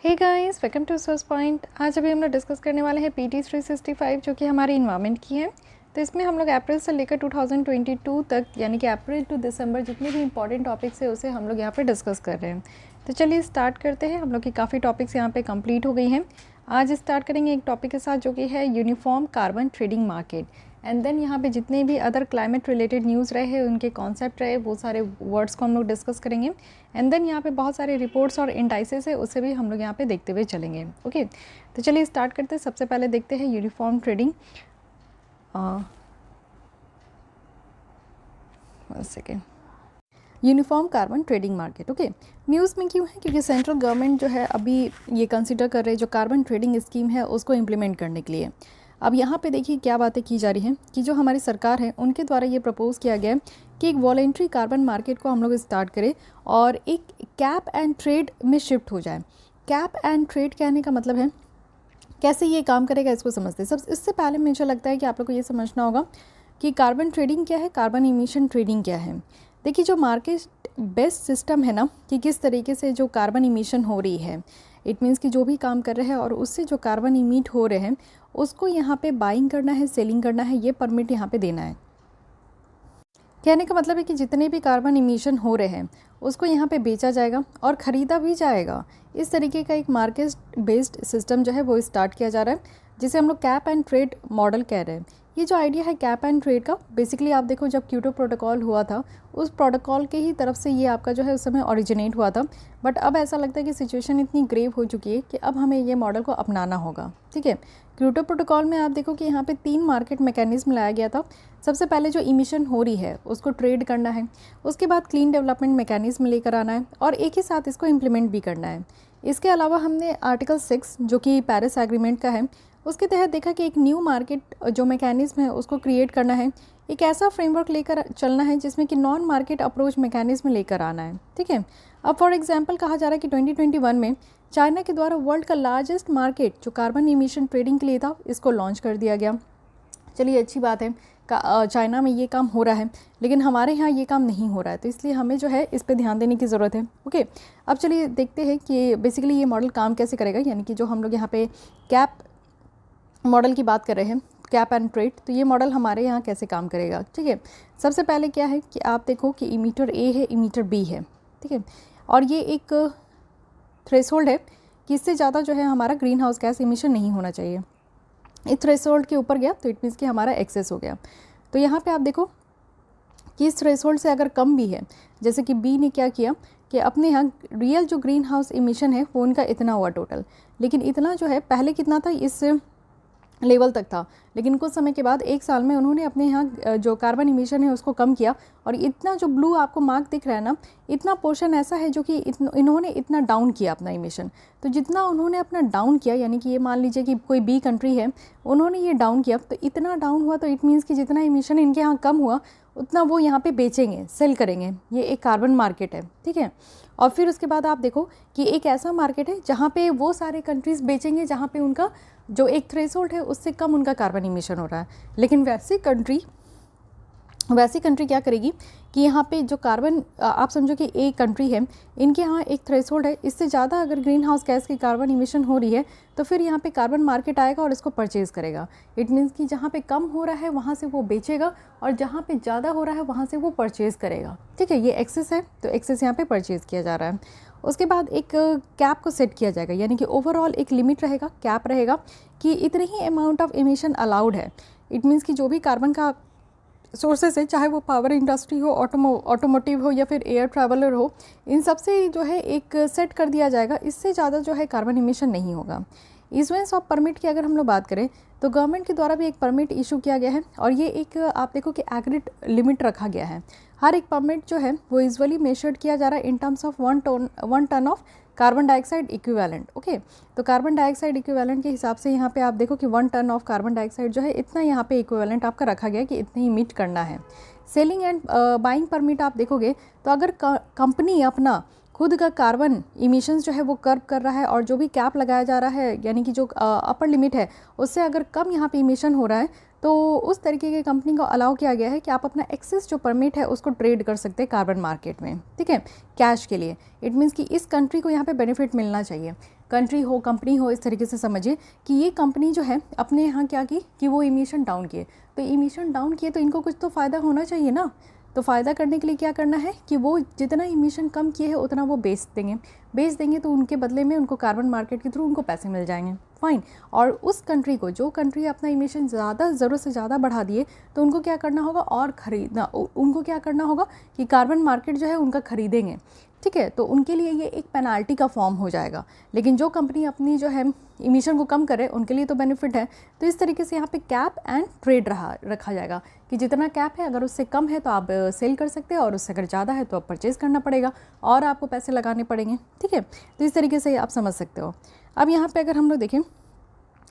Hey guys, welcome to source point. आज अभी हम लोग डिस्कस करने वाले हैं पीटी 365 जो कि हमारी इन्वायरमेंट की है। तो इसमें हम लोग अप्रैल से लेकर 2022 तक यानी कि अप्रैल टू दिसंबर जितने भी इंपॉर्टेंट टॉपिक्स है उसे हम लोग यहाँ पे डिस्कस कर रहे हैं। तो चलिए स्टार्ट करते हैं। हम लोग की काफ़ी टॉपिक्स यहाँ पे कंप्लीट हो गई हैं। आज स्टार्ट करेंगे एक टॉपिक के साथ जो कि है uniform carbon trading market. And then यहाँ पे जितने भी अदर क्लाइमेट रिलेटेड न्यूज़ रहे हैं, उनके कॉन्सेप्ट रहे, वो सारे वर्ड्स को हम लोग डिस्कस करेंगे। एंड देन यहाँ पे बहुत सारे रिपोर्ट्स और इंडाइसेस है, उसे भी हम लोग यहाँ पे देखते हुए चलेंगे। ओके, तो चलिए स्टार्ट करते हैं। सबसे पहले देखते हैं uniform trading. Second, uniform carbon trading market. Okay, news में क्यों है? क्योंकि सेंट्रल गवर्नमेंट जो है अभी ये कंसिडर कर रहे हैं जो कार्बन ट्रेडिंग स्कीम है उसको इम्प्लीमेंट करने के लिए। अब यहाँ पे देखिए क्या बातें की जा रही हैं कि जो हमारी सरकार है उनके द्वारा ये प्रपोज़ किया गया है कि एक वॉलेंट्री कार्बन मार्केट को हम लोग स्टार्ट करें और एक कैप एंड ट्रेड में शिफ्ट हो जाए। कैप एंड ट्रेड कहने का मतलब है कैसे ये काम करेगा, इसको समझते हैं। सब इससे पहले मुझे लगता है कि आप लोग को ये समझना होगा कि कार्बन ट्रेडिंग क्या है, कार्बन इमिशन ट्रेडिंग क्या है। देखिए जो मार्केट बेस्ड सिस्टम है ना, कि किस तरीके से जो कार्बन इमिशन हो रही है, इट मीन्स कि जो भी काम कर रहे हैं और उससे जो कार्बन इमिट हो रहे हैं उसको यहाँ पे बाइंग करना है, सेलिंग करना है, ये परमिट यहाँ पे देना है। कहने का मतलब है कि जितने भी कार्बन इमिशन हो रहे हैं उसको यहाँ पे बेचा जाएगा और ख़रीदा भी जाएगा। इस तरीके का एक मार्केट बेस्ड सिस्टम जो है वो स्टार्ट किया जा रहा है, जिसे हम लोग कैप एंड ट्रेड मॉडल कह रहे हैं। ये जो आइडिया है कैप एंड ट्रेड का, बेसिकली आप देखो जब क्योटो प्रोटोकॉल हुआ था उस प्रोटोकॉल के ही तरफ से ये आपका जो है उस समय ओरिजिनेट हुआ था। बट अब ऐसा लगता है कि सिचुएशन इतनी ग्रेव हो चुकी है कि अब हमें ये मॉडल को अपनाना होगा। ठीक है, क्योटो प्रोटोकॉल में आप देखो कि यहाँ पे 3 मार्केट मैकेनिज्म लाया गया था। सबसे पहले जो इमिशन हो रही है उसको ट्रेड करना है, उसके बाद क्लीन डेवलपमेंट मैकेनिज्म लेकर आना है और एक ही साथ इसको इम्प्लीमेंट भी करना है। इसके अलावा हमने आर्टिकल 6 जो कि पेरिस एग्रीमेंट का है उसके तहत देखा कि एक न्यू मार्केट जो मैकेनिज्म है उसको क्रिएट करना है। एक ऐसा फ्रेमवर्क लेकर चलना है जिसमें कि नॉन मार्केट अप्रोच मैकेनिज्म लेकर आना है। ठीक है, अब फॉर एग्जांपल कहा जा रहा है कि 2021 में चाइना के द्वारा वर्ल्ड का लार्जेस्ट मार्केट जो कार्बन इमिशन ट्रेडिंग के लिए था इसको लॉन्च कर दिया गया। चलिए अच्छी बात है, चाइना में ये काम हो रहा है, लेकिन हमारे यहाँ ये काम नहीं हो रहा है, तो इसलिए हमें जो है इस पे ध्यान देने की ज़रूरत है। ओके, अब चलिए देखते हैं कि बेसिकली ये मॉडल काम कैसे करेगा। यानी कि जो हम लोग यहाँ पे कैप मॉडल की बात कर रहे हैं, कैप एंड ट्रेड, तो ये मॉडल हमारे यहाँ कैसे काम करेगा। ठीक है, सबसे पहले क्या है कि आप देखो कि इमीटर ए है, इमीटर बी है। ठीक है, और ये एक थ्रेशोल्ड है कि इससे ज़्यादा जो है हमारा ग्रीन हाउस गैस इमिशन नहीं होना चाहिए। इस थ्रेशोल्ड के ऊपर गया तो इट मीन्स कि हमारा एक्सेस हो गया। तो यहाँ पे आप देखो कि इस थ्रेशोल्ड से अगर कम भी है, जैसे कि बी ने क्या किया कि अपने यहाँ रियल जो ग्रीन हाउस इमिशन है वो उनका इतना हुआ टोटल, लेकिन इतना जो है पहले कितना था इस लेवल तक था, लेकिन कुछ समय के बाद 1 साल में उन्होंने अपने यहाँ जो कार्बन इमिशन है उसको कम किया और इतना जो ब्लू आपको मार्क दिख रहा है ना, इतना पोर्शन ऐसा है जो कि इन्होंने इतना डाउन किया अपना इमिशन। तो जितना उन्होंने अपना डाउन किया, यानी कि ये मान लीजिए कि कोई बी कंट्री है, उन्होंने ये डाउन किया, तो इतना डाउन हुआ तो इट मीन्स कि जितना इमिशन इनके यहाँ कम हुआ उतना वो यहाँ पे बेचेंगे, सेल करेंगे। ये एक कार्बन मार्केट है। ठीक है, और फिर उसके बाद आप देखो कि एक ऐसा मार्केट है जहाँ पे वो सारे कंट्रीज़ बेचेंगे जहाँ पे उनका जो एक थ्रेशोल्ड है उससे कम उनका कार्बन इमिशन हो रहा है। लेकिन वैसी कंट्री क्या करेगी कि यहाँ पे जो कार्बन, आप समझो कि एक कंट्री है, इनके यहाँ एक थ्रेशोल्ड है, इससे ज़्यादा अगर ग्रीन हाउस गैस की कार्बन इमिशन हो रही है तो फिर यहाँ पे कार्बन मार्केट आएगा और इसको परचेज़ करेगा। इट मीन्स कि जहाँ पे कम हो रहा है वहाँ से वो बेचेगा और जहाँ पे ज़्यादा हो रहा है वहाँ से वो परचेज़ करेगा। ठीक है, ये एक्सेस है, तो एक्सेस यहाँ पे परचेज़ किया जा रहा है। उसके बाद एक कैप को सेट किया जाएगा, यानी कि ओवरऑल एक लिमिट रहेगा, कैप रहेगा कि इतने ही अमाउंट ऑफ इमिशन अलाउड है। इट मीन्स कि जो भी कार्बन का सोर्सेस है, चाहे वो पावर इंडस्ट्री हो, ऑटोमोटिव हो या फिर एयर ट्रैवलर हो, इन सब से जो है एक सेट कर दिया जाएगा, इससे ज़्यादा जो है कार्बन इमिशन नहीं होगा। इशुएंस ऑफ परमिट की अगर हम लोग बात करें तो गवर्नमेंट के द्वारा भी एक परमिट इशू किया गया है और ये एक आप देखो कि एग्रीड लिमिट रखा गया है। हर एक परमिट जो है वो यूजुअली मेजर्ड किया जा रहा है in terms of 1 ton of carbon dioxide equivalent. Okay, तो कार्बन डाइऑक्साइड इक्विवेलेंट के हिसाब से यहाँ पे आप देखो कि 1 टन ऑफ कार्बन डाइऑक्साइड जो है इतना यहाँ पे इक्विवेलेंट आपका रखा गया है कि इतने ही मीट करना है। सेलिंग एंड बाइंग परमिट आप देखोगे तो अगर कंपनी अपना खुद का कार्बन इमिशंस जो है वो कर्व कर रहा है और जो भी कैप लगाया जा रहा है, यानी कि जो अपर लिमिट है उससे अगर कम यहाँ पे इमिशन हो रहा है तो उस तरीके की कंपनी को अलाउ किया गया है कि आप अपना एक्सेस जो परमिट है उसको ट्रेड कर सकते हैं कार्बन मार्केट में, ठीक है, कैश के लिए। इट मीन्स कि इस कंट्री को यहाँ पे बेनिफिट मिलना चाहिए, कंट्री हो कंपनी हो, इस तरीके से समझिए कि ये कंपनी जो है अपने यहाँ क्या की कि वो इमिशन डाउन किए, तो इमिशन डाउन किए तो इनको कुछ तो फ़ायदा होना चाहिए ना। तो फ़ायदा करने के लिए क्या करना है कि वो जितना इमिशन कम किए हैं उतना वो बेच देंगे तो उनके बदले में उनको कार्बन मार्केट के थ्रू उनको पैसे मिल जाएंगे, फाइन। और उस कंट्री को, जो कंट्री अपना इमिशन ज़्यादा ज़रूरत से ज़्यादा बढ़ा दिए, तो उनको क्या करना होगा और ख़रीदना, उनको क्या करना होगा कि कार्बन मार्केट जो है उनका ख़रीदेंगे, ठीक है। तो उनके लिए ये एक पेनाल्टी का फॉर्म हो जाएगा। लेकिन जो कंपनी अपनी जो है इमिशन को कम करे उनके लिए तो बेनिफिट है। तो इस तरीके से यहाँ पे कैप एंड ट्रेड रखा जाएगा कि जितना कैप है अगर उससे कम है तो आप सेल कर सकते हैं, और उससे अगर ज़्यादा है तो आप परचेज़ करना पड़ेगा और आपको पैसे लगाने पड़ेंगे, ठीक है। तो इस तरीके से आप समझ सकते हो। अब यहाँ पे अगर हम लोग देखें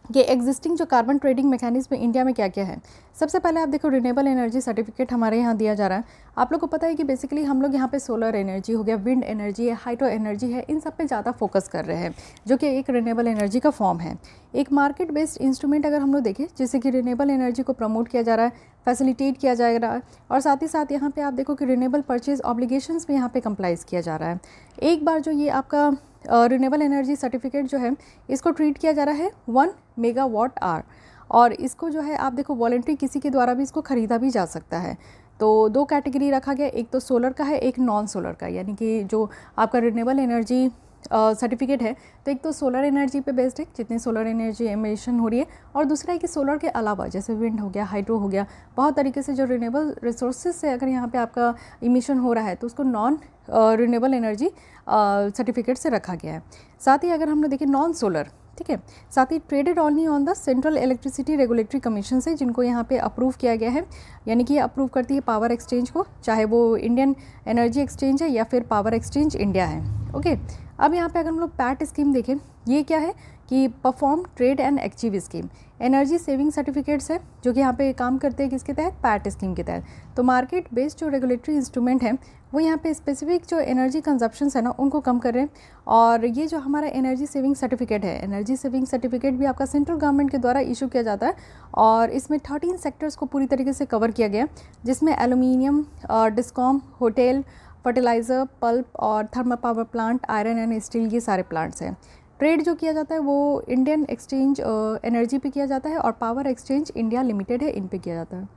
कि एग्जिस्टिंग जो कार्बन ट्रेडिंग मैकेनिज्म इंडिया में क्या क्या है। सबसे पहले आप देखो रिन्यूएबल एनर्जी सर्टिफिकेट हमारे यहाँ दिया जा रहा है। आप लोग को पता है कि बेसिकली हम लोग यहाँ पे सोलर एनर्जी हो गया, विंड एनर्जी है, हाइड्रो एनर्जी है, इन सब पे ज़्यादा फोकस कर रहे हैं, जो कि एक रिन्यूएबल एनर्जी का फॉर्म है। एक मार्केट बेस्ड इंस्ट्रूमेंट अगर हम लोग देखें, जिससे कि रिन्यूएबल एनर्जी को प्रमोट किया जा रहा है, फैसिलिटेट किया जा रहा है, और साथ ही साथ यहाँ पे आप देखो कि रिन्यूएबल परचेज ऑब्लिगेशंस में यहाँ पे कंप्लाइज किया जा रहा है। एक बार जो ये आपका रिन्यूएबल एनर्जी सर्टिफिकेट जो है इसको ट्रीट किया जा रहा है 1 मेगावाट आवर, और इसको जो है आप देखो वॉलंटरी किसी के द्वारा भी इसको ख़रीदा भी जा सकता है। तो दो कैटेगरी रखा गया, एक तो सोलर का है, एक नॉन सोलर का, यानी कि जो आपका रिन्यूएबल एनर्जी सर्टिफिकेट है तो एक तो सोलर एनर्जी पे बेस्ड है, जितनी सोलर एनर्जी एमिशन हो रही है, और दूसरा है कि सोलर के अलावा जैसे विंड हो गया, हाइड्रो हो गया, बहुत तरीके से जो रिन्यूएबल रिसोर्सेज से अगर यहाँ पे आपका इमिशन हो रहा है तो उसको नॉन रिन्यूएबल एनर्जी सर्टिफिकेट से रखा गया है। साथ ही अगर हम लोग देखें नॉन सोलर, ठीक है, साथ ही traded only on the central electricity regulatory commission से, जिनको यहाँ पे अप्रूव किया गया है, यानी कि ये अप्रूव करती है पावर एक्सचेंज को, चाहे वो इंडियन एनर्जी एक्सचेंज है या फिर पावर एक्सचेंज इंडिया है, ओके। अब यहाँ पे अगर हम लोग पैट स्कीम देखें, ये क्या है कि perform trade and achieve scheme, energy saving certificates है जो कि यहाँ पे काम करते हैं किसके तहत, पैट स्कीम के तहत। तो मार्केट बेस्ड जो रेगुलेटरी इंस्ट्रूमेंट है वो यहाँ पे स्पेसिफिक जो एनर्जी कंजप्शंस है ना उनको कम कर रहे हैं। और ये जो हमारा एनर्जी सेविंग सर्टिफिकेट है, एनर्जी सेविंग सर्टिफिकेट भी आपका सेंट्रल गवर्नमेंट के द्वारा इशू किया जाता है, और इसमें 13 सेक्टर्स को पूरी तरीके से कवर किया गया, जिसमें aluminium, discom, hotel, fertiliser, pulp और thermal power plant, iron and steel, ये सारे प्लांट्स हैं। ट्रेड जो किया जाता है वो इंडियन एक्सचेंज एनर्जी पे किया जाता है, और पावर एक्सचेंज इंडिया लिमिटेड है, इन पे किया जाता है।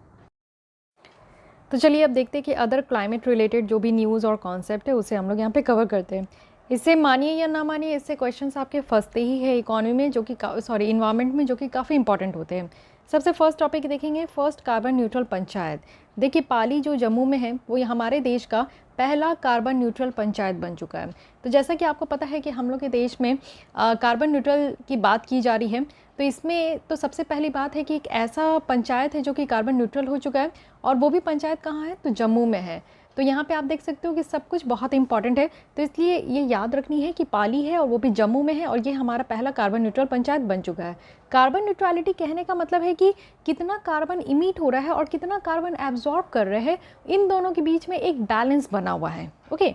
तो चलिए अब देखते हैं कि अदर क्लाइमेट रिलेटेड जो भी न्यूज़ और कॉन्सेप्ट है उसे हम लोग यहाँ पे कवर करते हैं। इससे मानिए या ना मानिए, इससे क्वेश्चंस आपके फंसते ही है इकोनॉमी में, जो कि इन्वायरमेंट में, जो कि काफ़ी इंपॉर्टेंट होते हैं। सबसे फर्स्ट टॉपिक देखेंगे, फर्स्ट कार्बन न्यूट्रल पंचायत। देखिए पाली जो जम्मू में है वो हमारे देश का पहला कार्बन न्यूट्रल पंचायत बन चुका है। तो जैसा कि आपको पता है कि हम लोग के देश में कार्बन न्यूट्रल की बात की जा रही है, तो इसमें तो सबसे पहली बात है कि एक ऐसा पंचायत है जो कि कार्बन न्यूट्रल हो चुका है, और वो भी पंचायत कहाँ है, तो जम्मू में है। तो यहाँ पे आप देख सकते हो कि सब कुछ बहुत इंपॉर्टेंट है, तो इसलिए ये याद रखनी है कि पाली है और वो भी जम्मू में है, और ये हमारा पहला कार्बन न्यूट्रल पंचायत बन चुका है। कार्बन न्यूट्रलिटी कहने का मतलब है कि कितना कार्बन इमिट हो रहा है और कितना कार्बन एब्जॉर्ब कर रहे हैं, इन दोनों के बीच में एक बैलेंस बना हुआ है, ओके।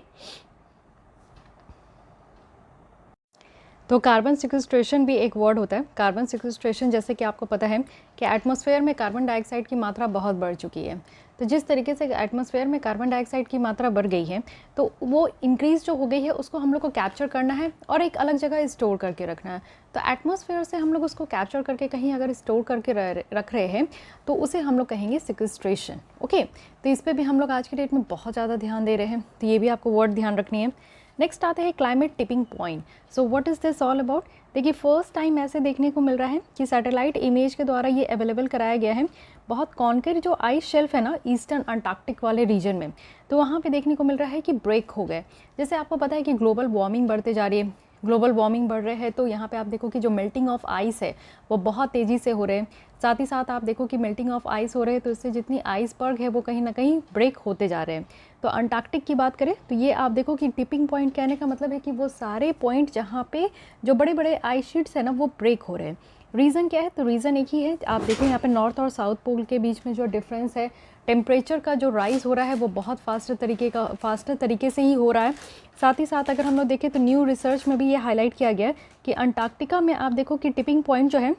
तो कार्बन सिक्वेस्ट्रेशन भी एक वर्ड होता है। कार्बन सिक्वेस्ट्रेशन, जैसे कि आपको पता है कि एटमॉस्फेयर में कार्बन डाइऑक्साइड की मात्रा बहुत बढ़ चुकी है, तो जिस तरीके से एटमॉस्फेयर में कार्बन डाइऑक्साइड की मात्रा बढ़ गई है, तो वो इंक्रीज़ जो हो गई है उसको हम लोग को कैप्चर करना है और एक अलग जगह स्टोर करके रखना है। तो एटमॉस्फेयर से हम लोग उसको कैप्चर करके कहीं अगर स्टोर करके रख रहे हैं तो उसे हम लोग कहेंगे सिक्वेस्ट्रेशन, ओके। तो इस पर भी हम लोग आज की डेट में बहुत ज़्यादा ध्यान दे रहे हैं, तो ये भी आपको वर्ड ध्यान रखनी है। नेक्स्ट आते हैं climate tipping point. So what is this all about. देखिए फर्स्ट टाइम ऐसे देखने को मिल रहा है कि सैटेलाइट इमेज के द्वारा ये अवेलेबल कराया गया है। बहुत कॉन्कर जो आइस शेल्फ है ना ईस्टर्न अंटार्कटिक वाले रीजन में, तो वहाँ पे देखने को मिल रहा है कि ब्रेक हो गए। जैसे आपको पता है कि ग्लोबल वार्मिंग बढ़ते जा रही है, ग्लोबल वार्मिंग बढ़ रहे हैं, तो यहाँ पे आप देखो कि जो मेल्टिंग ऑफ आइस है वो बहुत तेज़ी से हो रहे हैं। साथ ही साथ आप देखो कि मेल्टिंग ऑफ आइस हो रहे हैं, तो इससे जितनी आइसबर्ग है वो कहीं ना कहीं ब्रेक होते जा रहे हैं। तो अंटार्कटिक की बात करें तो ये आप देखो कि टिपिंग पॉइंट कहने का मतलब है कि वो सारे पॉइंट जहाँ पे जो बड़े बड़े आइस शीट्स है ना वो ब्रेक हो रहे हैं। रीज़न क्या है, तो रीज़न एक ही है। आप देखें यहाँ पे नॉर्थ और साउथ पोल के बीच में जो डिफरेंस है, टेम्परेचर का जो राइज़ हो रहा है वो बहुत फास्टर तरीके से ही हो रहा है। साथ ही साथ अगर हम लोग देखें तो न्यू रिसर्च में भी ये हाईलाइट किया गया है कि अंटार्कटिका में आप देखो कि टिपिंग पॉइंट जो है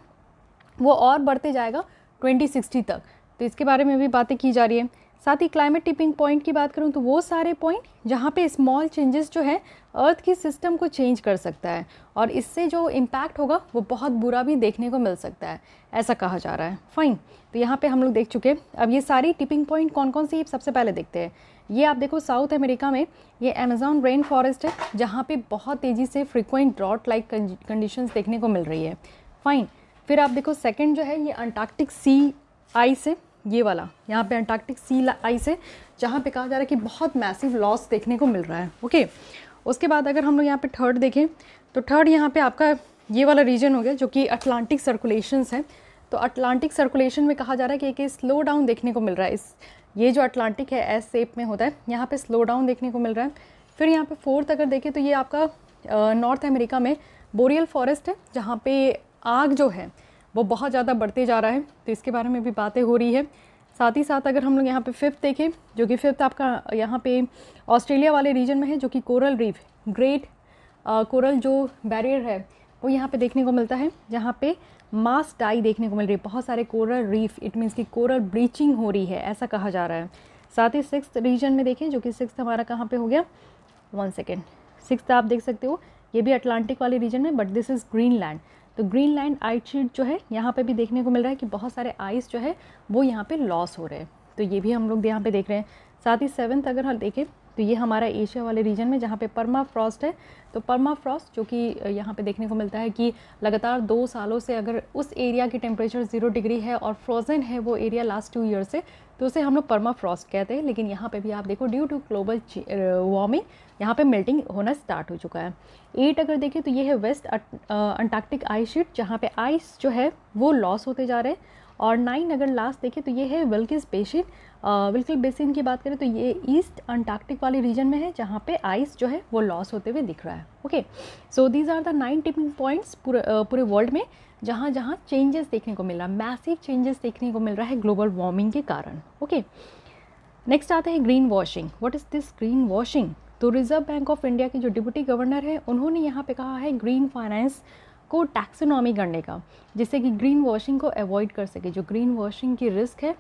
वो और बढ़ते जाएगा 2060 तक, तो इसके बारे में भी बातें की जा रही है। साथ ही क्लाइमेट टिपिंग पॉइंट की बात करूँ तो वो सारे पॉइंट जहाँ पे स्मॉल चेंजेस जो है अर्थ की सिस्टम को चेंज कर सकता है और इससे जो इम्पैक्ट होगा वो बहुत बुरा भी देखने को मिल सकता है, ऐसा कहा जा रहा है। फाइन, तो यहाँ पे हम लोग देख चुके हैं। अब ये सारी टिपिंग पॉइंट कौन कौन सी सबसे पहले देखते हैं। ये आप देखो साउथ अमेरिका में ये अमेज़न रेन फॉरेस्ट है जहाँ पे बहुत तेज़ी से फ्रिक्वेंट ड्रॉट लाइक कंडीशंस देखने को मिल रही है। फाइन, फिर आप देखो सेकंड जो है ये अंटार्कटिक सी आइस है, ये वाला यहाँ पे अंटार्कटिक सी आइस है जहाँ पे कहा जा रहा है कि बहुत मैसिव लॉस देखने को मिल रहा है। ओके, उसके बाद अगर हम लोग यहाँ पे थर्ड देखें तो थर्ड यहाँ पे आपका ये वाला रीजन हो गया जो कि अटलांटिक सर्कुलेशंस है। तो अटलांटिक सर्कुलेशन में कहा जा रहा है कि एक स्लो डाउन देखने को मिल रहा है। ये जो अटलांटिक है एस शेप में होता है, यहाँ पे स्लो डाउन देखने को मिल रहा है। फिर यहाँ पे फोर्थ अगर देखें तो ये आपका नॉर्थ अमेरिका में बोरियल फॉरेस्ट है जहाँ पे आग जो है वो बहुत ज़्यादा बढ़ते जा रहा है, तो इसके बारे में भी बातें हो रही है। साथ ही साथ अगर हम लोग यहाँ पे फिफ्थ देखें, जो कि फिफ्थ आपका यहाँ पे ऑस्ट्रेलिया वाले रीजन में है, जो कि कोरल रीफ, ग्रेट कोरल जो बैरियर है वो यहाँ पे देखने को मिलता है, जहाँ पे मास डाई देखने को मिल रही है, बहुत सारे कोरल रीफ, इट मीन्स कि कोरल ब्लीचिंग हो रही है, ऐसा कहा जा रहा है। साथ ही सिक्स्थ रीजन में देखें, जो कि सिक्स्थ हमारा कहाँ पे हो गया, 1 सेकेंड, सिक्स्थ आप देख सकते हो ये भी अटलांटिक वाले रीजन में, बट दिस इज़ ग्रीनलैंड। तो ग्रीनलैंड आइस शीट जो है यहाँ पे भी देखने को मिल रहा है कि बहुत सारे आइस जो है वो यहाँ पे लॉस हो रहे हैं, तो ये भी हम लोग यहाँ पे देख रहे हैं। साथ ही सेवन्थ अगर हम देखें तो ये हमारा एशिया वाले रीजन में जहाँ पे पर्मा फ्रॉस्ट है, तो पर्मा फ्रॉस्ट जो कि यहाँ पे देखने को मिलता है कि लगातार 2 सालों से अगर उस एरिया की टेम्परेचर 0 डिग्री है और फ्रोज़न है वो एरिया लास्ट 2 ईयर से, तो उसे हम लोग पर्मा फ्रॉस्ट कहते हैं। लेकिन यहाँ पे भी आप देखो ड्यू टू ग्लोबल वार्मिंग यहाँ पे मेल्टिंग होना स्टार्ट हो चुका है। 8 अगर देखें तो ये है वेस्ट अंटार्कटिक आइस शीट जहाँ पे आइस जो है वो लॉस होते जा रहे हैं। और 9 अगर लास्ट देखें तो ये है विल्किस बेसिन। विल्किस बेसिन की बात करें तो ये ईस्ट अंटार्कटिक वाले रीजन में है जहाँ पे आइस जो है वो लॉस होते हुए दिख रहा है। Okay, so these are the 9 tipping points पूरे वर्ल्ड में जहाँ जहाँ चेंजेस देखने को मिल रहा है, मैसिव चेंजेस देखने को मिल रहा है ग्लोबल वार्मिंग के कारण। ओके, नेक्स्ट आता है green washing. What is this green washing? तो रिजर्व बैंक ऑफ इंडिया के जो डिप्टी गवर्नर है उन्होंने यहाँ पे कहा है ग्रीन फाइनेंस को टैक्सोनॉमी करने का, जिससे कि ग्रीन वॉशिंग को अवॉइड कर सके, जो ग्रीन वॉशिंग की रिस्क है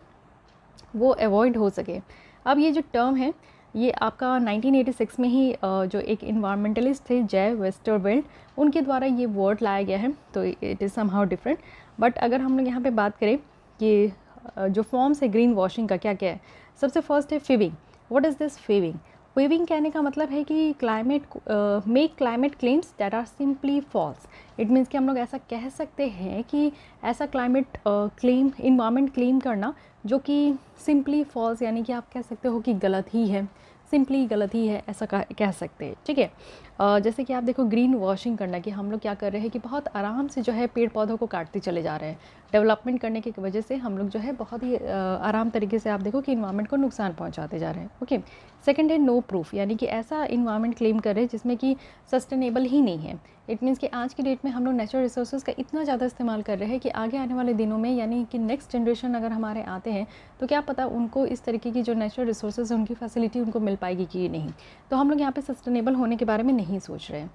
वो अवॉइड हो सके। अब ये जो टर्म है ये आपका 1986 में ही जो एक इन्वायरमेंटलिस्ट थे जय वेस्टरवेल्ड, उनके द्वारा ये वर्ड लाया गया है, तो it is somehow different. But अगर हम लोग यहाँ पे बात करें कि जो फॉर्म्स है ग्रीन वॉशिंग का क्या क्या है, सबसे फर्स्ट है फेविंग। व्हाट इज़ दिस फेविंग? वेविंग कहने का मतलब है कि make climate claims that are simply false. It means कि हम लोग ऐसा कह सकते हैं कि ऐसा क्लाइमेट क्लेम, इन्वायरमेंट क्लेम करना जो कि सिंपली फॉल्स, यानी कि आप कह सकते हो कि गलत ही है, सिंपली गलत ही है, ऐसा कह सकते हैं। ठीक है, जैसे कि आप देखो ग्रीन वॉशिंग करना कि हम लोग क्या कर रहे हैं कि बहुत आराम से जो है पेड़ पौधों को काटते चले जा रहे हैं। डेवलपमेंट करने की वजह से हम लोग जो है बहुत ही आराम तरीके से आप देखो कि इन्वायरमेंट को नुकसान पहुंचाते जा रहे हैं। ओके, सेकंड है नो प्रूफ, यानी कि ऐसा इन्वायरमेंट क्लेम कर रहे हैं जिसमें कि सस्टेनेबल ही नहीं है। इट मीन्स कि आज की डेट में हम लोग नेचुरल रिसोर्सेज का इतना ज़्यादा इस्तेमाल कर रहे हैं कि आगे आने वाले दिनों में, यानी कि नेक्स्ट जनरेशन अगर हमारे आते हैं तो क्या पता उनको इस तरीके की जो नेचुरल रिसोर्सेज है उनकी फैसिलिटी उनको मिल पाएगी कि नहीं। तो हम लोग यहाँ पे सस्टेनेबल होने के बारे में नहीं सोच रहे हैं।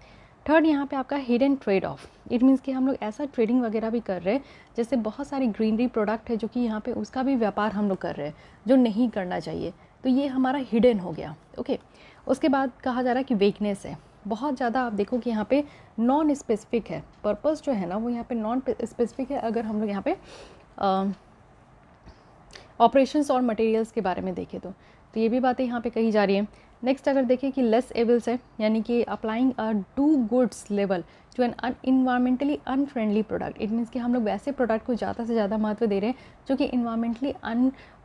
थर्ड यहाँ पे आपका hidden trade off. It means कि हम लोग ऐसा ट्रेडिंग वगैरह भी कर रहे हैं, जैसे बहुत सारी ग्रीनरी प्रोडक्ट है जो कि यहाँ पे उसका भी व्यापार हम लोग कर रहे हैं जो नहीं करना चाहिए, तो ये हमारा हिडन हो गया। ओके, उसके बाद कहा जा रहा है कि वीकनेस है बहुत ज़्यादा। आप देखो कि यहाँ पे नॉन स्पेसिफिक है, पर्पस जो है ना वो यहाँ पे नॉन स्पेसिफिक है। अगर हम लोग यहाँ पे ऑपरेशंस और मटेरियल्स के बारे में देखें तो ये भी बातें यहाँ पे कही जा रही हैं। नेक्स्ट अगर देखें कि लेस एबल्स है, यानी कि applying a do goods level to an environmentally unfriendly product. It means कि हम लोग वैसे प्रोडक्ट को ज़्यादा से ज़्यादा महत्व दे रहे हैं जो कि इन्वायरमेंटली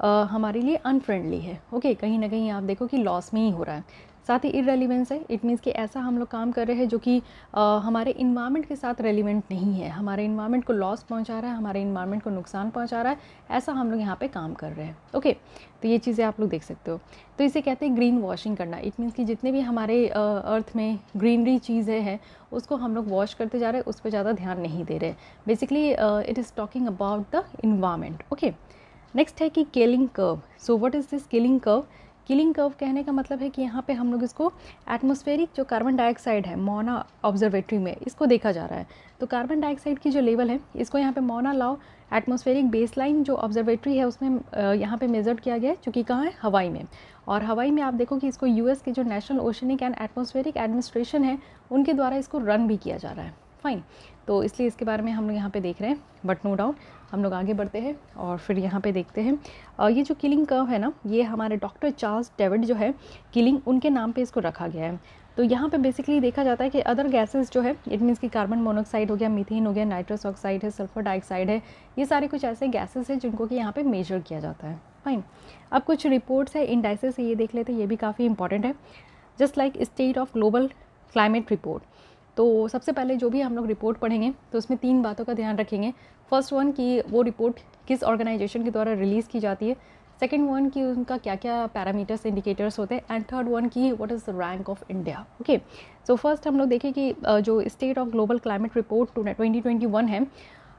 हमारे लिए अनफ्रेंडली है। ओके, कहीं ना कहीं आप देखो कि लॉस में ही हो रहा है। साथ ही इररेलिवेंस है। इट मीन्स कि ऐसा हम लोग काम कर रहे हैं जो कि हमारे इन्वायरमेंट के साथ रेलिवेंट नहीं है, हमारे इन्वायरमेंट को लॉस पहुंचा रहा है, हमारे इन्वायरमेंट को नुकसान पहुंचा रहा है, ऐसा हम लोग यहाँ पे काम कर रहे हैं। ओके, तो ये चीज़ें आप लोग देख सकते हो। तो इसे कहते हैं ग्रीन वॉशिंग करना। इट मीन्स कि जितने भी हमारे अर्थ में ग्रीनरी चीज़ें हैं उसको हम लोग वॉश करते जा रहे हैं, उस पर ज़्यादा ध्यान नहीं दे रहे। Basically it is talking about the environment. Okay, next है कि killing curve. So what is this killing curve? Killing curve कहने का मतलब है कि यहाँ पे हम लोग इसको एटमॉस्फेरिक जो कार्बन डाइऑक्साइड है मौना ऑब्जर्वेटरी में इसको देखा जा रहा है। तो कार्बन डाइऑक्साइड की जो लेवल है इसको यहाँ पे मौना लाओ एटमॉस्फेरिक बेसलाइन जो ऑब्जर्वेटरी है उसमें यहाँ पे मेजर किया गया है, जो कि कहाँ है, हवाई में। और हवाई में आप देखो कि इसको यूएस के जो national oceanic and atmospheric administration है उनके द्वारा इसको रन भी किया जा रहा है। फाइन, तो इसलिए इसके बारे में हम लोग यहाँ पे देख रहे हैं। बट नो डाउट हम लोग आगे बढ़ते हैं और फिर यहाँ पे देखते हैं ये जो किलिंग कर्व है ना, ये हमारे डॉक्टर चार्ल्स डेविड जो है किलिंग, उनके नाम पे इसको रखा गया है। तो यहाँ पे बेसिकली देखा जाता है कि अदर गैसेस जो है, इट मीन्स कि कार्बन मोनोऑक्साइड हो गया, मीथेन हो गया, नाइट्रस ऑक्साइड है, सल्फर डाइऑक्साइड है, ये सारे कुछ ऐसे गैसेस हैं जिनको कि यहाँ पे मेजर किया जाता है। फाइन, अब कुछ रिपोर्ट्स है इंडाइसेस से, ये देख लेते हैं, ये भी काफ़ी इंपॉर्टेंट है। Just like state of global climate report. तो सबसे पहले जो भी हम लोग रिपोर्ट पढ़ेंगे तो उसमें 3 बातों का ध्यान रखेंगे। फर्स्ट वन कि वो रिपोर्ट किस ऑर्गेनाइजेशन के द्वारा रिलीज़ की जाती है, सेकंड वन कि उनका क्या क्या पैरामीटर्स इंडिकेटर्स होते हैं, एंड थर्ड वन कि what is the rank of India. Okay, so first हम लोग देखें कि जो state of global climate report 2021 है,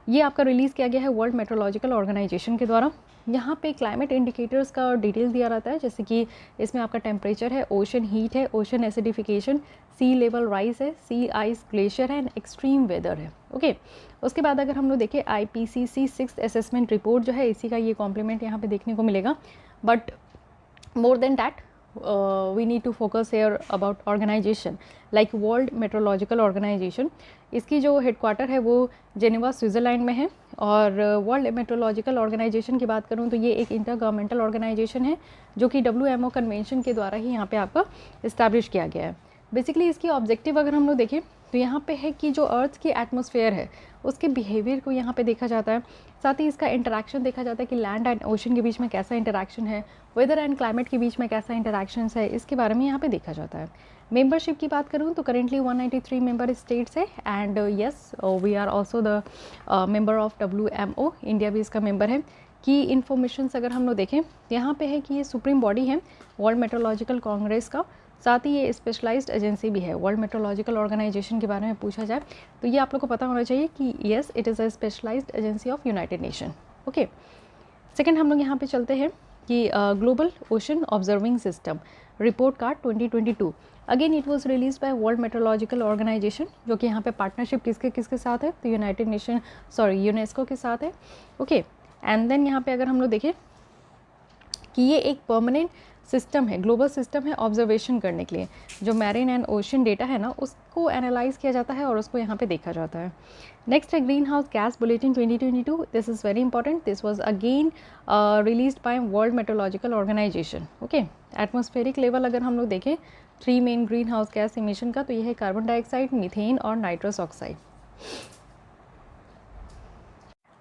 ये आपका रिलीज़ किया गया है वर्ल्ड मेट्रोलॉजिकल ऑर्गेनाइजेशन के द्वारा। यहाँ पे क्लाइमेट इंडिकेटर्स का डिटेल दिया रहता है, जैसे कि इसमें आपका टेम्परेचर है, ओशन हीट है, ओशन एसिडिफिकेशन, सी लेवल राइज है, सी आइस ग्लेशियर है, एंड एक्सट्रीम वेदर है। ओके, उसके बाद अगर हम लोग देखें IPCC 6th असेसमेंट रिपोर्ट जो है, इसी का ये कॉम्प्लीमेंट यहाँ पे देखने को मिलेगा। But more than that we need to focus here about organization like World Meteorological Organization। इसकी जो हेडक्वार्टर है वो जेनेवा स्विट्ज़रलैंड में है। और वर्ल्ड मेट्रोलॉजिकल ऑर्गेनाइजेशन की बात करूँ तो ये एक इंटर गवर्नमेंटल ऑर्गेनाइजेशन है जो कि WMO कन्वेंशन के द्वारा ही यहाँ पे आपका इस्टेब्लिश किया गया है। बेसिकली इसकी ऑब्जेक्टिव अगर हम लोग देखें तो यहाँ पे है कि जो अर्थ की एटमॉस्फेयर है उसके बिहेवियर को यहाँ पे देखा जाता है, साथ ही इसका इंटरेक्शन देखा जाता है कि लैंड एंड ओशन के बीच में कैसा इंटरेक्शन है, वेदर एंड क्लाइमेट के बीच में कैसा इंटरेक्शन है, इसके बारे में यहाँ पे देखा जाता है। मेंबरशिप की बात करूँ तो करेंटली 193 मेंबर स्टेट्स है, and yes we are also the member of WMO, India भी इसका मेंबर है। की इन्फॉर्मेशन अगर हम लोग देखें यहाँ पे है कि ये सुप्रीम बॉडी है वर्ल्ड मेट्रोलॉजिकल कांग्रेस का, साथ ही ये स्पेशलाइज्ड एजेंसी भी है। वर्ल्ड मेट्रोलॉजिकल ऑर्गेनाइजेशन के बारे में पूछा जाए तो ये आप लोग को पता होना चाहिए कि yes it is a specialised agency of United Nation. Okay, second हम लोग यहाँ पे चलते हैं कि global ocean observing system report card 2022। Again it was release by World Meteorological Organization, जो कि यहाँ पे पार्टनरशिप किसके साथ है, तो यूनाइटेड नेशन यूनेस्को के साथ है। ओके, एंड देन यहाँ पे अगर हम लोग देखें कि ये एक परमानेंट सिस्टम है, ग्लोबल सिस्टम है ऑब्जर्वेशन करने के लिए। जो मैरीन एंड ओशन डेटा है ना उसको एनालाइज किया जाता है और उसको यहाँ पे देखा जाता है। नेक्स्ट है green house gas bulletin 2022। This is very important. This was again released by World Meteorological Organization. Okay, atmospheric level अगर हम लोग देखें 3 main green house gas emission का, तो ये है कार्बन डाइऑक्साइड, मीथेन और नाइट्रस ऑक्साइड।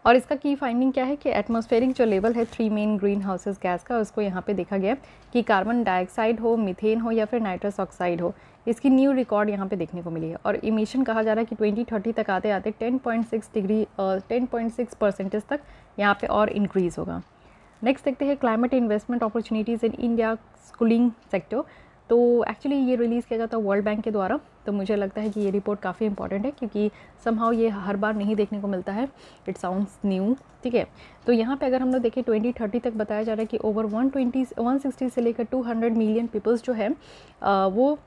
और इसका की फाइंडिंग क्या है कि एटमॉस्फेरिक जो लेवल है 3 मेन ग्रीन हाउसेस गैस का, उसको यहाँ पे देखा गया कि कार्बन डाइऑक्साइड हो, मीथेन हो या फिर नाइट्रस ऑक्साइड हो, इसकी न्यू रिकॉर्ड यहाँ पे देखने को मिली है। और इमिशन कहा जा रहा है कि 2030 तक आते आते 10.6% तक यहाँ पे और इंक्रीज़ होगा। नेक्स्ट देखते हैं climate investment opportunities in India cooling sector. तो एक्चुअली ये रिलीज़ किया जाता है वर्ल्ड बैंक के द्वारा। तो मुझे लगता है कि ये रिपोर्ट काफ़ी इंपॉर्टेंट है क्योंकि समहाउ ये हर बार नहीं देखने को मिलता है। इट साउंड्स न्यू, ठीक है। तो यहाँ पे अगर हम लोग देखें 2030 तक बताया जा रहा है कि ओवर 160 से लेकर 200 मिलियन पीपल्स जो है वो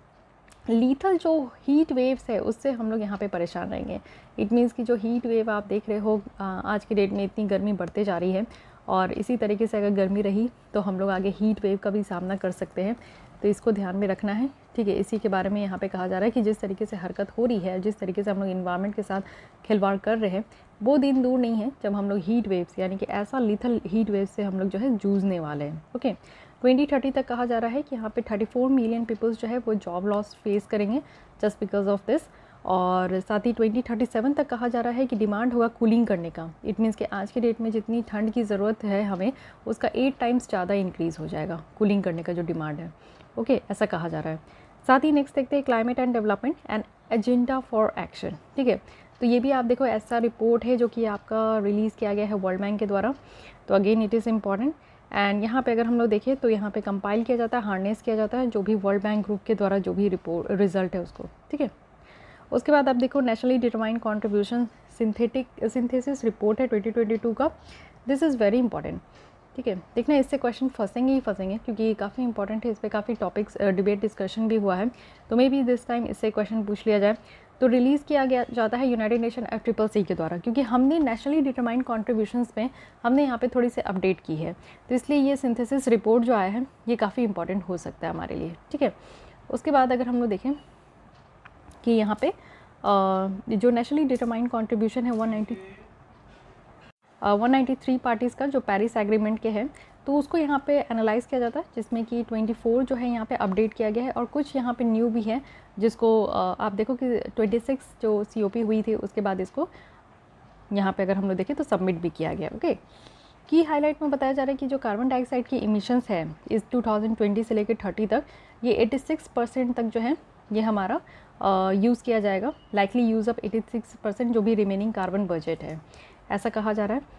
लीथल जो हीट वेव्स है उससे हम लोग यहाँ पे परेशान रहेंगे। इट मीन्स कि जो हीट वेव आप देख रहे हो आज की डेट में इतनी गर्मी बढ़ते जा रही है, और इसी तरीके से अगर गर्मी रही तो हम लोग आगे हीट वेव का भी सामना कर सकते हैं। तो इसको ध्यान में रखना है, ठीक है। इसी के बारे में यहाँ पे कहा जा रहा है कि जिस तरीके से हरकत हो रही है, जिस तरीके से हम लोग इन्वायरमेंट के साथ खिलवाड़ कर रहे हैं, वो दिन दूर नहीं है जब हम लोग हीट वेव्स यानी कि ऐसा लीथल हीट वेव से हम लोग जो है जूझने वाले हैं। ओके, 2030 तक कहा जा रहा है कि यहाँ पे 34 मिलियन पीपल्स जो है वो जॉब लॉस फेस करेंगे जस्ट बिकॉज ऑफ दिस। और साथ ही 2037 तक कहा जा रहा है कि डिमांड होगा कूलिंग करने का। इट मीन्स कि आज की डेट में जितनी ठंड की ज़रूरत है हमें, उसका 8 टाइम्स ज़्यादा इंक्रीज़ हो जाएगा कूलिंग करने का जो डिमांड है। ओके, ऐसा कहा जा रहा है। साथ ही नेक्स्ट देखते हैं climate and development and agenda for action, ठीक है। तो ये भी आप देखो ऐसा रिपोर्ट है जो कि आपका रिलीज़ किया गया है वर्ल्ड बैंक के द्वारा। तो again it is important. And यहाँ पे अगर हम लोग देखें तो यहाँ पे कंपाइल किया जाता है, हार्नेस किया जाता है जो भी वर्ल्ड बैंक ग्रुप के द्वारा जो भी रिजल्ट है उसको, ठीक है। उसके बाद आप देखो nationally determined contribution synthesis report है 2022 का। दिस इज़ वेरी इंपॉर्टेंट, ठीक है, देखना इससे क्वेश्चन फंसेंगे ही फंसेंगे, क्योंकि ये काफ़ी इंपॉर्टेंट है, इस पे काफ़ी टॉपिक्स डिबेट डिस्कशन भी हुआ है, तो मे बी दिस टाइम इससे क्वेश्चन पूछ लिया जाए। तो रिलीज़ किया गया जाता है यूनाइटेड नेशन FCCC के द्वारा, क्योंकि हमने नेशनली डिटरमाइंड कॉन्ट्रीब्यूशंस में हमने यहाँ पे थोड़ी सी अपडेट की है, तो इसलिए ये सिंथेसिस रिपोर्ट जो आया है ये काफ़ी इंपॉर्टेंट हो सकता है हमारे लिए। ठीक है, उसके बाद अगर हम लोग देखें कि यहाँ पे जो नेशनली डिटरमाइंड कॉन्ट्रीब्यूशन है 193 पार्टीज़ का जो पेरिस एग्रीमेंट के हैं, तो उसको यहाँ पे एनालाइज़ किया जाता है, जिसमें कि 24 जो है यहाँ पे अपडेट किया गया है, और कुछ यहाँ पे न्यू भी है, जिसको आप देखो कि 26 जो COP हुई थी उसके बाद इसको यहाँ पे अगर हम लोग देखें तो सबमिट भी किया गया। ओके, की हाईलाइट में बताया जा रहा है कि जो कार्बन डाइऑक्साइड की इमिशंस है इस 2020 से लेकर 30 तक, ये 86% तक जो है ये हमारा यूज़ किया जाएगा, लाइकली यूज़ ऑफ 86% जो भी रिमेनिंग कार्बन बजट है, ऐसा कहा जा रहा है।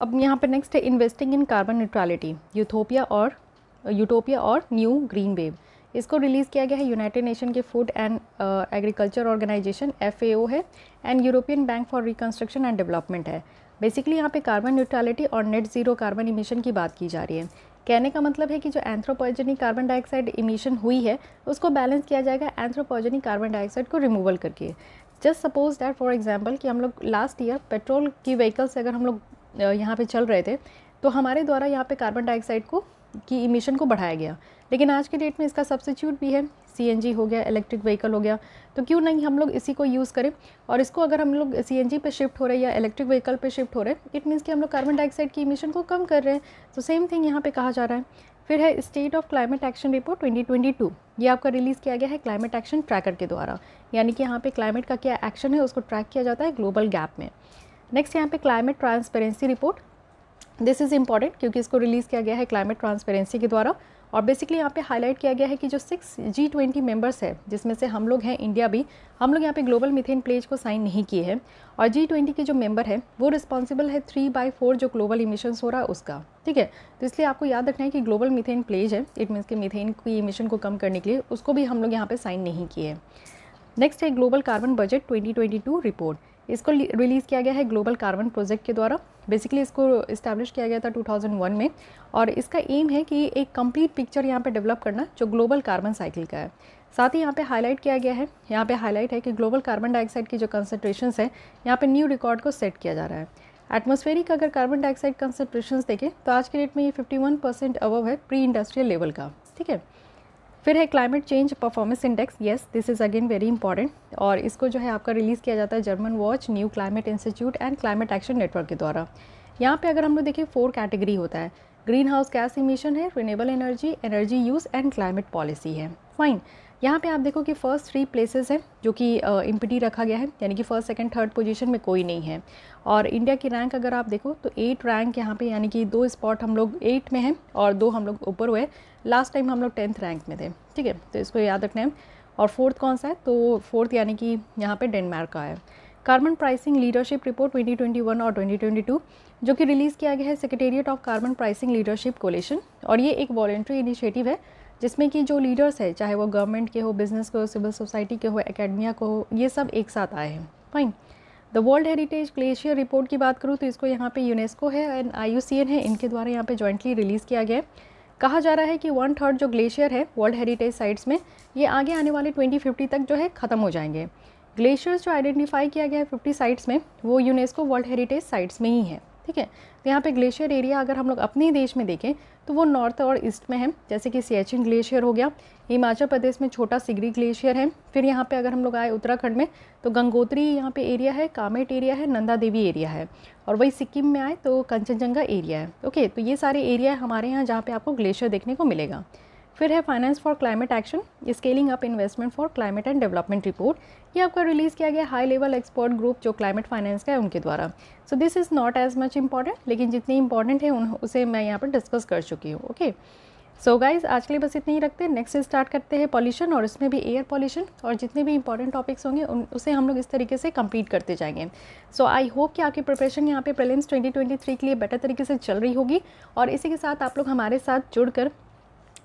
अब यहाँ पे नेक्स्ट है investing in carbon neutrality, utopia और न्यू ग्रीन वेव। इसको रिलीज़ किया गया है यूनाइटेड नेशन के Food and Agriculture Organization FAO है, and European Bank for Reconstruction and Development है। बेसिकली यहाँ पे कार्बन न्यूट्रलिटी और नेट ज़ीरो कार्बन इमिशन की बात की जा रही है। कहने का मतलब है कि जो एंथ्रोपोजेनिक कार्बन डाइऑक्साइड इमिशन हुई है उसको बैलेंस किया जाएगा एंथ्रोपोजेनिक कार्बन डाइऑक्साइड को रिमूवल करके। Just suppose that for example कि हम लोग लास्ट ईयर पेट्रोल की व्हीकल से अगर हम लोग यहाँ पे चल रहे थे, तो हमारे द्वारा यहाँ पे कार्बन डाइऑक्साइड की इमिशन को बढ़ाया गया, लेकिन आज के डेट में इसका सब्स्टिट्यूट भी है, CNG हो गया, इलेक्ट्रिक व्हीकल हो गया, तो क्यों नहीं हम लोग इसी को यूज़ करें। और इसको अगर हम लोग CNG पे शिफ्ट हो रहे हैं या इलेक्ट्रिक व्हीकल पे शिफ्ट हो रहे हैं, इट मीन्स कि हम लोग कार्बन डाइऑक्साइड की इमिशन को कम कर रहे हैं। तो सेम थिंग यहाँ पे कहा जा रहा है। फिर है state of climate action report 2022, ये आपका रिलीज़ किया गया है क्लाइमेट एक्शन ट्रैकर के द्वारा, यानी कि यहाँ पे क्लाइमेट का क्या एक्शन है उसको ट्रैक किया जाता है ग्लोबल गैप में। नेक्स्ट यहाँ पे climate transparency report, this is important क्योंकि इसको रिलीज़ किया गया है क्लाइमेट ट्रांसपेरेंसी के द्वारा, और बेसिकली यहाँ पे हाईलाइट किया गया है कि जो 6 G20 मेंबर्स है, जिसमें से हम लोग हैं इंडिया भी, हम लोग यहाँ पे ग्लोबल मीथेन प्लेज को साइन नहीं किए हैं, और G20 के जो मेंबर है वो रिस्पॉन्सिबल है 3/4 जो ग्लोबल इमिशंस हो रहा है उसका। ठीक है, तो इसलिए आपको याद रखना है कि ग्लोबल मीथेन प्लेज है, इट मीन्स कि मीथेन की इमिशन को कम करने के लिए उसको भी हम लोग यहाँ पे साइन नहीं किए। नेक्स्ट है ग्लोबल कार्बन बजट 2022 रिपोर्ट, इसको रिलीज़ किया गया है ग्लोबल कार्बन प्रोजेक्ट के द्वारा। बेसिकली इसको इस्टेब्लिश किया गया था 2001 में, और इसका एम है कि एक कंप्लीट पिक्चर यहाँ पे डेवलप करना जो ग्लोबल कार्बन साइकिल का है। साथ ही यहाँ पे हाईलाइट किया गया है, यहाँ पे हाईलाइट है कि ग्लोबल कार्बन डाइऑक्साइड की जो कंसनट्रेशंस है यहाँ पे न्यू रिकॉर्ड को सेट किया जा रहा है। एटमॉस्फेरिक अगर कार्बन डाइऑक्साइड कंसनट्रेशंस देखें तो आज के डेट में ये 51% अबव है प्री इंडस्ट्रियल लेवल का। ठीक है, फिर है climate change performance index, yes this is again very important, और इसको जो है आपका रिलीज़ किया जाता है German watch, new climate institute and climate action network के द्वारा। यहाँ पे अगर हम लोग देखें 4 कैटेगरी होता है, ग्रीन हाउस गैस इमिशन है, renewable energy, energy use and climate policy है। फाइन, यहाँ पे आप देखो कि फर्स्ट 3 प्लेसेस हैं जो कि इम्पिटी रखा गया है, यानी कि फर्स्ट सेकंड थर्ड पोजीशन में कोई नहीं है, और इंडिया की रैंक अगर आप देखो तो 8 रैंक यहाँ पे, यानी कि 2 स्पॉट हम लोग 8 में हैं और 2 हम लोग ऊपर हुए। लास्ट टाइम हम लोग 10th रैंक में थे। ठीक है, तो इसको याद रखना है। और 4th कौन सा है, तो 4th यानी कि यहाँ पे डेनमार्क का है। कार्बन प्राइसिंग लीडरशिप रिपोर्ट 2021 और 2022 जो कि रिलीज़ किया गया है secretariat of carbon pricing leadership coalition, और ये एक वॉलंटरी इनिशिएटिव है जिसमें कि जो लीडर्स है, चाहे वो गवर्नमेंट के हो, बिजनेस के हो, सिविल सोसाइटी के हो, एकेडमिया को हो, ये सब एक साथ आए हैं। Fine, the world heritage glacier report की बात करूँ तो इसको यहाँ पे यूनेस्को है एंड IUCN है, इनके द्वारा यहाँ पे जॉइंटली रिलीज़ किया गया है। कहा जा रहा है कि 1/3 जो ग्लेशियर है वर्ल्ड हेरिटेज साइट्स में, ये आगे आने वाले 2050 तक जो है ख़त्म हो जाएंगे। ग्लेशियर्स जो आइडेंटिफाई किया गया है 50 साइट्स में, वो यूनेस्को वर्ल्ड हेरिटेज साइट्स में ही है। ठीक है, तो यहाँ पे ग्लेशियर एरिया अगर हम लोग अपने ही देश में देखें तो वो नॉर्थ और ईस्ट में है, जैसे कि सियाचिन ग्लेशियर हो गया, हिमाचल प्रदेश में छोटा सिगरी ग्लेशियर है। फिर यहाँ पे अगर हम लोग आए उत्तराखंड में तो गंगोत्री यहाँ पे एरिया है, कामेट एरिया है, नंदा देवी एरिया है, और वही सिक्किम में आए तो कंचनजंगा एरिया है। ओके, तो ये सारे एरिया है हमारे यहाँ जहाँ पे आपको ग्लेशियर देखने को मिलेगा। फिर है finance for climate action, scaling up investment for climate and development report, ये आपका रिलीज़ किया गया हाई लेवल एक्सपर्ट ग्रुप जो क्लाइमेट फाइनेंस का है उनके द्वारा। So this is not as much important, लेकिन जितनी इंपॉर्टेंट है उसे मैं यहाँ पर डिस्कस कर चुकी हूँ। ओके, सो गाइज आज के लिए बस इतना ही रखते हैं। नेक्स्ट स्टार्ट करते हैं पॉल्यूशन, और इसमें भी एयर पॉल्यूशन, और जितने भी इंपॉर्टेंट टॉपिक्स होंगे उसे हम लोग इस तरीके से कंप्लीट करते जाएंगे। सो आई होप कि आपकी प्रिपरेशन यहाँ पे प्रीलिम्स 2023 के लिए बेटर तरीके से चल रही होगी, और इसी के साथ आप लोग हमारे साथ जुड़कर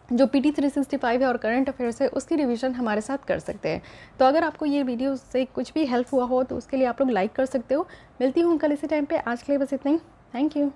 जो PT 365 है और करंट अफेयर्स है उसकी रिवीजन हमारे साथ कर सकते हैं। तो अगर आपको ये वीडियो से कुछ भी हेल्प हुआ हो तो उसके लिए आप लोग लाइक कर सकते हो। मिलती हूँ कल इसी टाइम पे। आज के लिए बस इतना ही। Thank you.